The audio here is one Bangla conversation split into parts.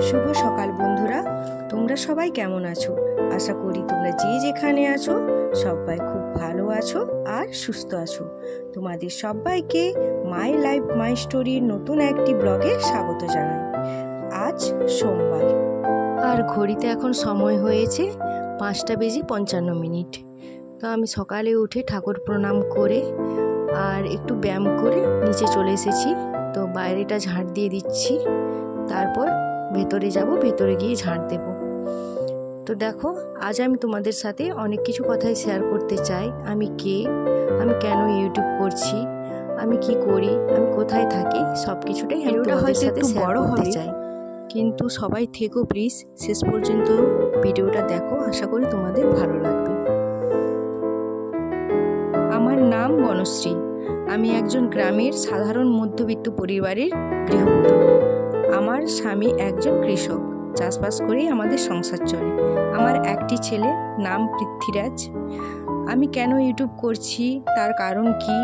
শুভ সকাল বন্ধুরা, তোমরা সবাই কেমন আছো? আশা করি তোমরা যে যেখানে আছো সবাই খুব ভালো আছো আর সুস্থ আছো। তোমাদের সবাইকে মাই লাইফ মাই স্টোরির নতুন একটি ব্লগে স্বাগত জানাই। আজ সোমবার আর ঘড়িতে এখন সময় হয়েছে 5:55। তো আমি সকালে উঠে ঠাকুর প্রণাম করে আর একটু ব্যায়াম করে নিচে চলে এসেছি। তো বাইরেটা ঝাঁট দিয়ে দিচ্ছি, তারপর ভেতরে যাব, ভেতরে গিয়ে ঝাঁট দেব। তো দেখো, আজ আমি তোমাদের সাথে অনেক কিছু কথাই শেয়ার করতে চাই। আমি কে, আমি কেন ইউটিউব করছি, আমি কি করি, আমি কোথায় থাকি, সব কিছুটাই আমি তোমাদের সাথে শেয়ার করতে চাই। কিন্তু সবাই থেকো প্লিজ, শেষ পর্যন্ত ভিডিওটা দেখো, আশা করি তোমাদের ভালো লাগবে। আমার নাম বনশ্রী। আমি একজন গ্রামের সাধারণ মধ্যবিত্ত পরিবারের গৃহবধূ। আমার স্বামী একজন কৃষক, চাষবাস করেই আমাদের সংসার চলে। আমার একটি ছেলে, নাম পৃথ্বীরাজ। আমি কেন ইউটিউব করছি, তার কারণ কি,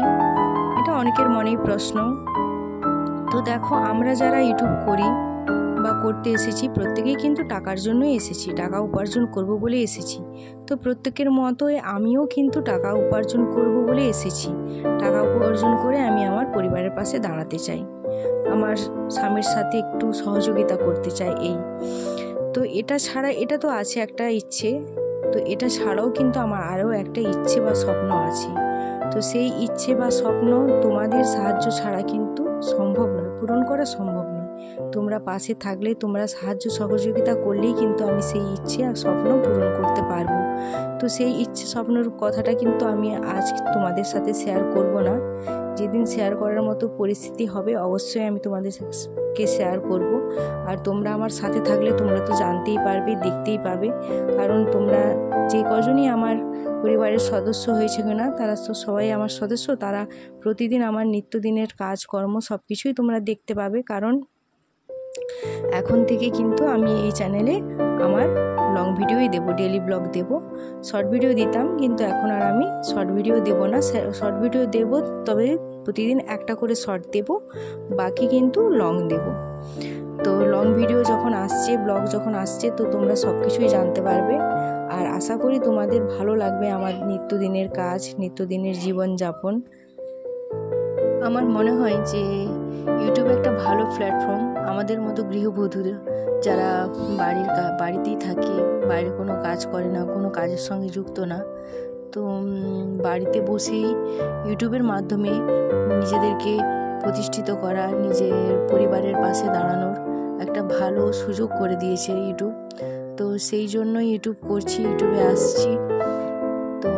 এটা অনেকের মনেই প্রশ্ন। তো দেখো, আমরা যারা ইউটিউব করি বা করতে এসেছি, প্রত্যেকেই কিন্তু টাকার জন্যই এসেছি, টাকা উপার্জন করব বলে এসেছি। তো প্রত্যেকের মতোই আমিও কিন্তু টাকা উপার্জন করব বলে এসেছি। টাকা উপার্জন করে আমি আমার পরিবারের পাশে দাঁড়াতে চাই, আমার স্বামীর সাথে একটু সহযোগিতা করতে চাই। তো এটা ছাড়া, এটা তো আছে একটা ইচ্ছে, তো এটা ছাড়াও কিন্তু আমার আরও একটা ইচ্ছে বা স্বপ্ন আছে। তো সেই ইচ্ছে বা স্বপ্ন তোমাদের সাহায্য ছাড়া কিন্তু সম্ভব নয়, পূরণ করা সম্ভব নয়। তোমরা পাশে থাকলে, তোমরা সাহায্য সহযোগিতা করলেই কিন্তু আমি সেই ইচ্ছে আর স্বপ্ন পূরণ করতে পারবো। তো সেই ইচ্ছে স্বপ্নের কথাটা কিন্তু আমি আজ তোমাদের সাথে শেয়ার করব না। যেদিন শেয়ার করার মতো পরিস্থিতি হবে অবশ্যই আমি তোমাদেরকে শেয়ার করব। আর তোমরা আমার সাথে থাকলে তোমরা তো জানতেই পারবে, দেখতেই পাবে। কারণ তোমরা যে কজনই আমার পরিবারের সদস্য হয়েছে কিনা, তারা তো সবাই আমার সদস্য। তারা প্রতিদিন আমার নিত্যদিনের কাজকর্ম সব কিছুই তোমরা দেখতে পাবে। কারণ এখন থেকে কিন্তু আমি এই চ্যানেলে আমার লং ভিডিওই দেব, ডেলি ব্লগ দেব। শর্ট ভিডিও দিতাম, কিন্তু এখন আর আমি শর্ট ভিডিও দেব না। শর্ট ভিডিও দেব, তবে প্রতিদিন একটা করে শর্ট দেব, বাকি কিন্তু লং দেব। তো লং ভিডিও যখন আসছে, ব্লগ যখন আসছে, তো তোমরা সব কিছুই জানতে পারবে। আর আশা করি তোমাদের ভালো লাগবে আমার নিত্যদিনের কাজ, নিত্যদিনের জীবনযাপন। আমার মনে হয় যে ইউটিউব একটা ভালো প্ল্যাটফর্ম আমাদের মতো গৃহবধূরা, যারা বাড়িতেই থাকে, বাইরে কোনো কাজ করে না, কোনো কাজের সঙ্গে যুক্ত না। তো বাড়িতে বসেই ইউটিউবের মাধ্যমে নিজেদেরকে প্রতিষ্ঠিত করা, নিজের পরিবারের পাশে দাঁড়ানোর একটা ভালো সুযোগ করে দিয়েছে ইউটিউব। তো সেই জন্য ইউটিউব করছি, ইউটিউবে আসছি। তো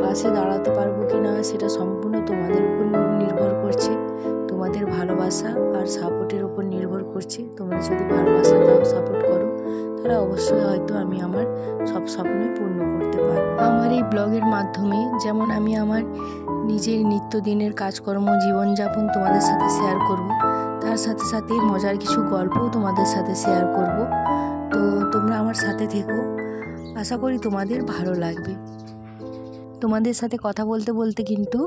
পাশে দাঁড়াতে পারবো কি না সেটা সম্পূর্ণ তোমাদের উপর নির্ভর করছে, তোমাদের ভালোবাসা আর সাপোর্টের উপর নির্ভর করছে। তোমরা যদি ভালোবাসা দাও, সাপোর্ট করো, তাহলে অবশ্যই হয়তো আমি আমার সব স্বপ্নই পূর্ণ করতে পারবো। আমার এই ব্লগের মাধ্যমে যেমন আমি আমার নিজের নিত্যদিনের কাজকর্ম, জীবনযাপন তোমাদের সাথে শেয়ার করব, তার সাথে সাথে মজার কিছু গল্পও তোমাদের সাথে শেয়ার করব। তো তোমরা আমার সাথে থেকো, আশা করি তোমাদের ভালো লাগবে। তোমাদের সাথে কথা বলতে বলতে কিন্তু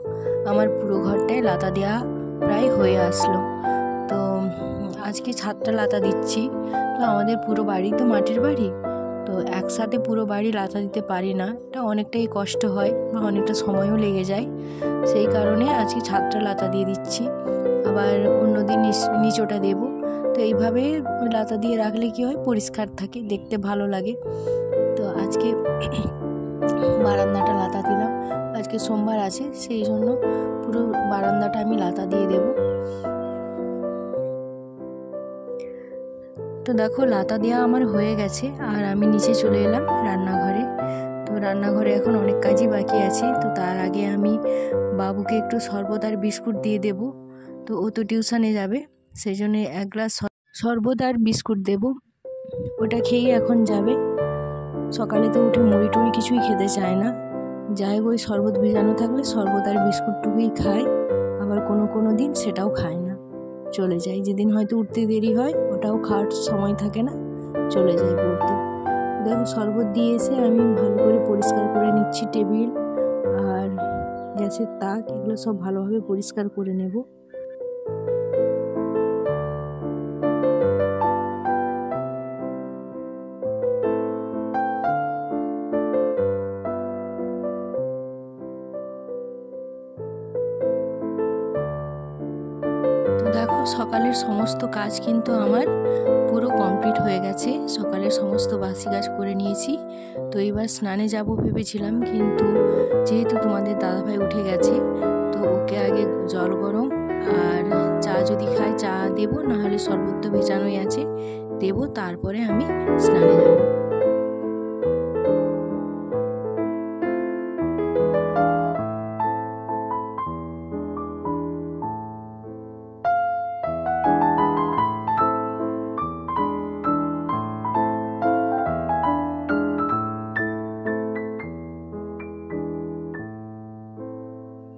আমার পুরো ঘরটায় লাতা দেওয়া প্রায় হয়ে আসলো। তো আজকে ছাদটা লাতা দিচ্ছি। তো আমাদের পুরো বাড়ি তো মাটির বাড়ি, তো একসাথে পুরো বাড়ি লাতা দিতে পারি না, এটা অনেকটাই কষ্ট হয় বা অনেকটা সময়ও লেগে যায়। সেই কারণে আজকে ছাদটা লাতা দিয়ে দিচ্ছি, আবার অন্যদিন নিচোটা দেবো। তো এইভাবে লাতা দিয়ে রাখলে কি হয়, পরিষ্কার থাকে, দেখতে ভালো লাগে। তো আজকে বারান্দাটা লাতা দিলাম, আজকে সোমবার আছে, সেই জন্য পুরো বারান্দাটা আমি লাতা দিয়ে দেব। তো দেখো, লাতা দেওয়া আমার হয়ে গেছে, আর আমি নিচে চলে এলাম রান্নাঘরে। তো রান্নাঘরে এখন অনেক কাজই বাকি আছে। তো তার আগে আমি বাবুকে একটু শরবত আর বিস্কুট দিয়ে দেব। তো ও তো টিউশনে যাবে, সেই জন্য 1 গ্লাস শরবত আর বিস্কুট দেব, ওটা খেয়েই এখন যাবে। সকালে তো উঠে মুড়ি টুড়ি কিছুই খেতে চায় না, যাই ওই শরবত ভিজানো থাকলে শরবত আর বিস্কুটটুকুই খায়। আবার কোনো দিন সেটাও খায় না, চলে যায়। যেদিন হয়তো উঠতে দেরি হয়, ওটাও খাওয়ার সময় থাকে না, চলে যায় পড়তে। দেখো, শরবত দিয়ে এসে আমি ভালো করে পরিষ্কার করে নিচ্ছি টেবিল আর গ্যাসের তাক, এগুলো সব ভালোভাবে পরিষ্কার করে নেব। দেখো সকালের সমস্ত কাজ কিন্তু আমার পুরো কমপ্লিট হয়ে গেছে। সকালের সমস্ত বাসি কাজ করে নিয়েছি। তো এবার স্নানে যাব ভেবেছিলাম, কিন্তু যেহেতু তোমাদের দাদাভাই উঠে গেছে তো ওকে আগে জল গরম আর চা যদি খায় চা দেবো, নাহলে শরবত তো ভেজানোই আছে দেবো, তারপরে আমি স্নানে যাব।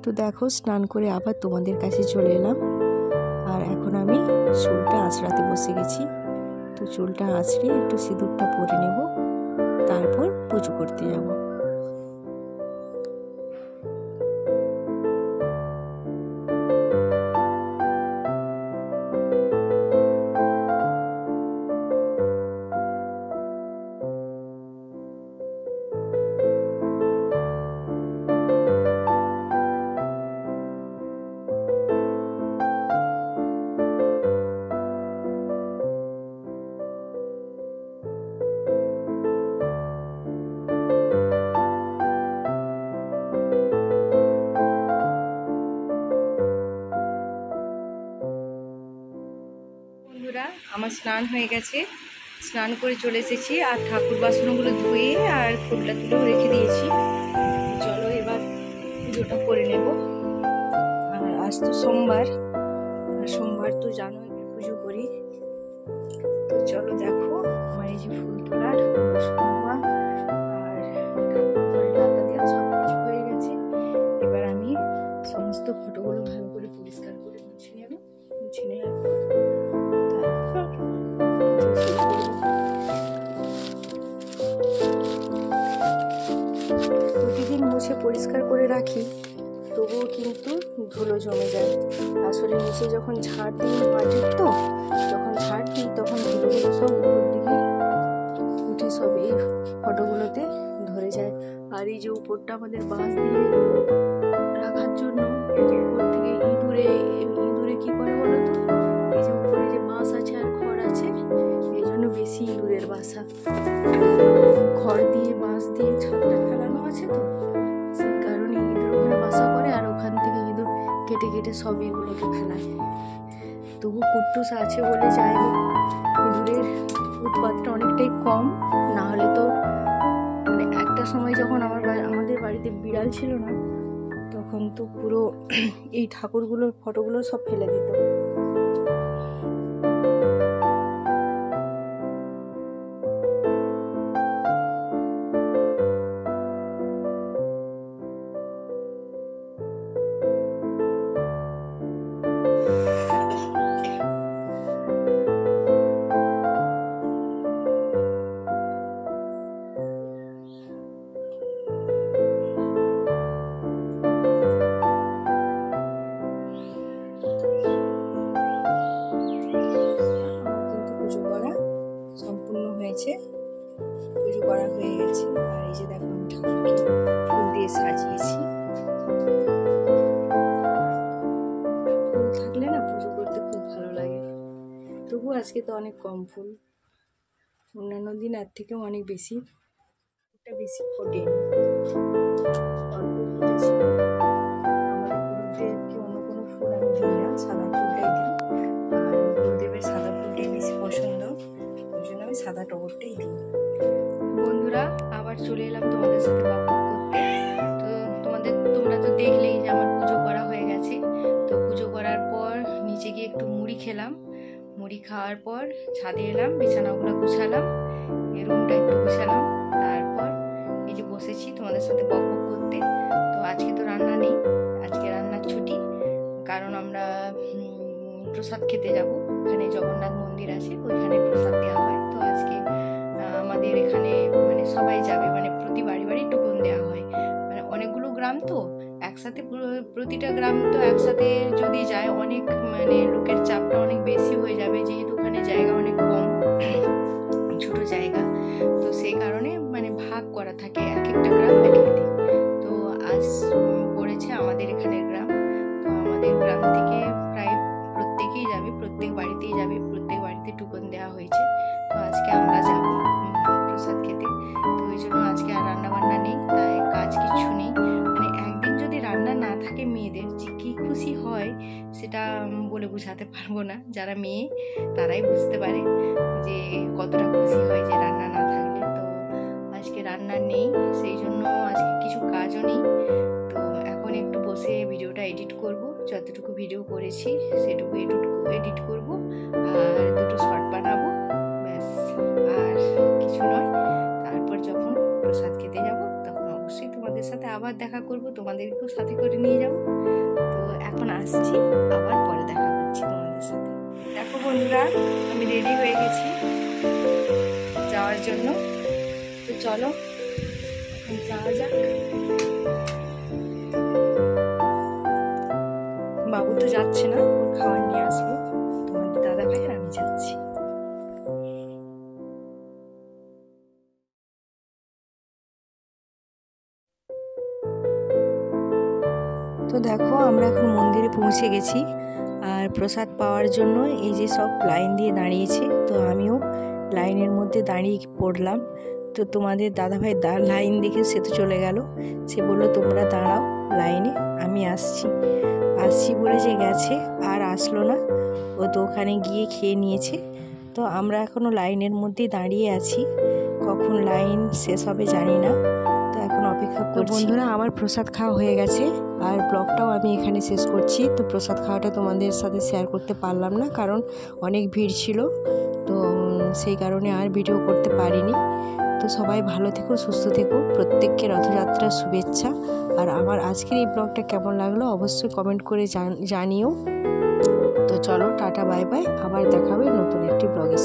তো দেখো স্নান করে আবার তোমাদের কাছে চলে এলাম, আর এখন আমি চুলটা আঁচড়াতে বসে গেছি। তো চুলটা আঁচড়ে একটু সিঁদুরটা পরে নেব, তারপর পুজো করতে যাব। বন্ধুরা, আমার স্নান হয়ে গেছে, স্নান করে চলে এসেছি, আর ঠাকুর বাসনগুলো ধুয়ে আর ফুলটা তুলেও রেখে দিয়েছি। চলো এবার পুজোটা করে নেব। আর আজ তো সোমবার, আর সোমবার তো জানোই পুজো করি। তো চলো দেখো আমার এই যে ফুল তোলার আর ঠাকুর ঘরে লাতা দেওয়া সব কিছু হয়ে গেছে। এবার আমি সমস্ত ফটোগুলো ভালো করে পরিষ্কার করে মুছে নেব। মুছে নেওয়ার পর প্রতিদিন মুছে পরিষ্কার করে রাখি, তবুও কিন্তু ধুলো জমে যায়। আসলে নিচে যখন ঝাড় দিই মাটির, তো যখন ঝাড় দিই তখন ধুলোগুলো সব উপর দিকে উঠে সব এই ফটোগুলোতে ধরে যায়। আর এই যে উপরটা আমাদের বাঁশ দিয়ে রাখার জন্য, এই যে উপর থেকে ইঁদুরে কি করে বলো তো, এই যে উপরে যে বাঁশ আছে আর খড় আছে, এই জন্য বেশি ইঁদুরের বাসা। খড় দিয়ে বাঁশ দিয়ে ছাদটা ফেলানো আছে, তো সেই কারণে ইঁদুর ওখানে বাসা করে, আর ওখান থেকে ইঁদুর কেটে কেটে সব এগুলোকে ফেলায়। তবু কুট্টুস আছে বলে যায়নি, ইঁদুরের উৎপাতটা অনেকটাই কম। না হলে তো মানে একটা সময় যখন আমাদের বাড়িতে বিড়াল ছিল না, তখন তো পুরো এই ঠাকুরগুলোর ফটোগুলো সব ফেলে দিত। পুজো করা হয়ে গেছে, আর এই যে দেখো আমি ঠাকুরকে ফুল দিয়ে সাজিয়েছি। ফুল থাকলে না পুজো করতে খুব ভালো লাগে। তবু আজকে তো অনেক কম ফুল, অন্যান্য দিন এর থেকেও অনেক বেশি, একটা বেশি ফোটেনি, অল্প ফুটেছে। আমাদের গুরুদেবকে অন্য কোনো ফুল আমি দিই না, সাদা ফুলটাই দিই, আর গুরুদেবের সাদা ফুলটাই বেশি পছন্দ, ওই জন্য আমি সাদা টগরটাই দিই। বন্ধুরা, আবার চলে এলাম তোমাদের সাথে বকবক করতে। তো তোমরা তো দেখলেই যে আমার পুজো করা হয়ে গেছে। তো পুজো করার পর নিচে গিয়ে একটু মুড়ি খেলাম, মুড়ি খাওয়ার পর ছাদে এলাম, বিছানাগুলো গুছালাম, এই রুমটা একটু গুছালাম, তারপর এই যে বসেছি তোমাদের সাথে বকবক করতে। তো আজকে তো রান্না নেই, আজকে রান্নার ছুটি, কারণ আমরা প্রসাদ খেতে যাব। ওখানে জগন্নাথ মন্দির আছে, ওইখানে প্রসাদ দেওয়া হয়। তো আজকে আমাদের এখানে মানে সবাই যাবে, মানে প্রতি বাড়ি বাড়ি টুকন দেওয়া হয়, মানে অনেকগুলো গ্রাম তো একসাথে, প্রতিটা গ্রাম তো একসাথে যদি যায় অনেক মানে লোকের চাপটা অনেক বেশি হয়ে যাবে, যেহেতু ওখানে জায়গা অনেক কম, ছোট জায়গা, তো সেই কারণে মানে ভাগ করা থাকে এক একটা গ্রাম এক এক দিন। তো আজ পড়েছে আমাদের এখানের গ্রাম, তো আমাদের গ্রাম থেকে প্রায় প্রত্যেকেই প্রত্যেক বাড়িতেই যাবে, প্রত্যেক বাড়িতে টুকন দেওয়া হয়েছে। তো আজকে আমরা যাব প্রসাদ খেতে। তো ওই জন্য আজকে আর রান্নাবান্না নেই, তাই কাজ কিছু নেই। মানে একদিন যদি রান্না না থাকে মেয়েদের যে কী খুশি হয় সেটা বলে বোঝাতে পারবো না। যারা মেয়ে তারাই বুঝতে পারে যে কতটা খুশি হয় যে রান্না না থাকলে। তো আজকে রান্না নেই, সেই জন্য আজকে কিছু কাজও নেই। তো এখন একটু বসে ভিডিওটা এডিট করব, যতটুকু ভিডিও করেছি সেটুকু এডিট করব, আর দুটো শর্ট বানাবো, ব্যাস, আর কিছু নয়। তারপর যখন প্রসাদ খেতে যাব তখন অবশ্যই তোমাদের সাথে আবার দেখা করব, তোমাদেরকেও সাথে করে নিয়ে যাব। তো এখন আসছি, আবার পরে দেখা করছি তোমাদের সাথে। দেখো বন্ধুরা, আমি রেডি হয়ে গেছি যাওয়ার জন্য। তো চলো এখন যাওয়া যাক। বাবু তো যাচ্ছে না, ওর খাবার নিয়ে আসবো। তোমাদের দাদা ভাই আর আমি যাচ্ছি। তো দেখো, আমরা এখন মন্দিরে পৌঁছে গেছি, আর প্রসাদ পাওয়ার জন্য এই যে সব লাইন দিয়ে দাঁড়িয়েছে। তো আমিও লাইনের মধ্যে দাঁড়িয়ে পড়লাম। তো তোমাদের দাদাভাই লাইন দেখে সে তো চলে গেল। সে বললো তোমরা দাঁড়াও লাইনে, আমি আসছি বলে যে গেছে, আর আসলো না। ও তো ওখানে গিয়ে খেয়ে নিয়েছে। তো আমরা এখনও লাইনের মধ্যেই দাঁড়িয়ে আছি, কখন লাইন শেষ হবে জানি না। তো এখন অপেক্ষা করছি। বন্ধুরা, আমার প্রসাদ খাওয়া হয়ে গেছে, আর ব্লগটাও আমি এখানে শেষ করছি। তো প্রসাদ খাওয়াটা তোমাদের সাথে শেয়ার করতে পারলাম না, কারণ অনেক ভিড় ছিল, তো সেই কারণে আর ভিডিও করতে পারিনি। তো সবাই ভালো থেকো, সুস্থ থেকো, প্রত্যেককে রথযাত্রার শুভেচ্ছা। আর আমার আজকের এই ব্লগটা কেমন লাগলো অবশ্যই কমেন্ট করে জানিও। তো চলো, টাটা, বাই বাই, আবার দেখাবে নতুন একটি ব্লগের।